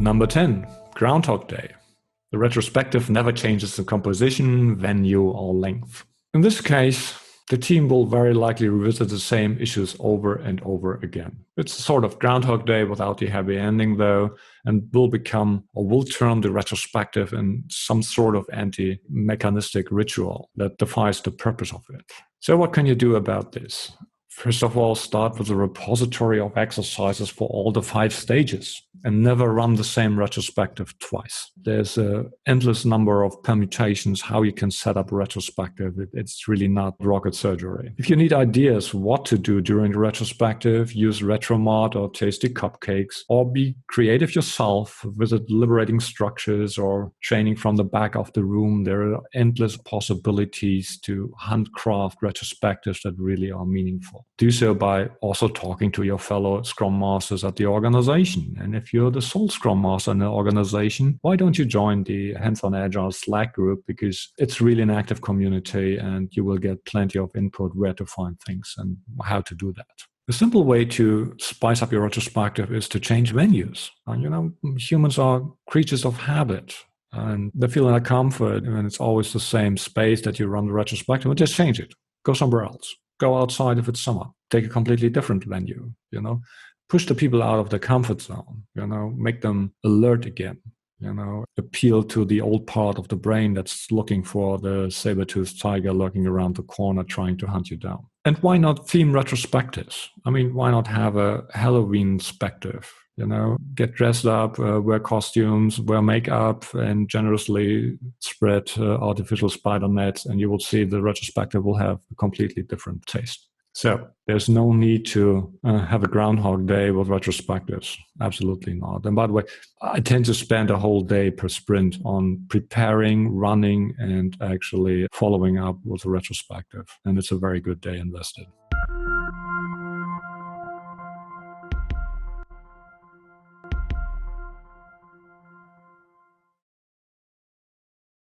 Number 10, Groundhog Day. The retrospective never changes the composition, venue, or length. In this case, the team will very likely revisit the same issues over and over again. It's a sort of Groundhog Day without the happy ending, though, and will turn the retrospective in some sort of anti-mechanistic ritual that defies the purpose of it. So what can you do about this? First of all, start with a repository of exercises for all the 5 stages and never run the same retrospective twice. There's an endless number of permutations how you can set up a retrospective. It's really not rocket surgery. If you need ideas what to do during the retrospective, use RetroMod or Tasty Cupcakes, or be creative yourself, visit liberating structures or training from the back of the room. There are endless possibilities to handcraft retrospectives that really are meaningful. Do so by also talking to your fellow Scrum Masters at the organization. And if you're the sole Scrum Master in the organization, why don't you join the Hands-on Agile Slack group? Because it's really an active community and you will get plenty of input where to find things and how to do that. A simple way to spice up your retrospective is to change venues. Humans are creatures of habit. And they feel in comfort when it's always the same space that you run the retrospective. Well, just change it. Go somewhere else. Go outside if it's summer. Take a completely different venue, Push the people out of their comfort zone, make them alert again, appeal to the old part of the brain that's looking for the saber-toothed tiger lurking around the corner trying to hunt you down. And why not theme retrospectives? Why not have a Halloween spective? Get dressed up, wear costumes, wear makeup, and generously spread artificial spider nets, and you will see the retrospective will have a completely different taste. So there's no need to have a Groundhog Day with retrospectives. Absolutely not. And by the way, I tend to spend a whole day per sprint on preparing, running, and actually following up with a retrospective. And it's a very good day invested.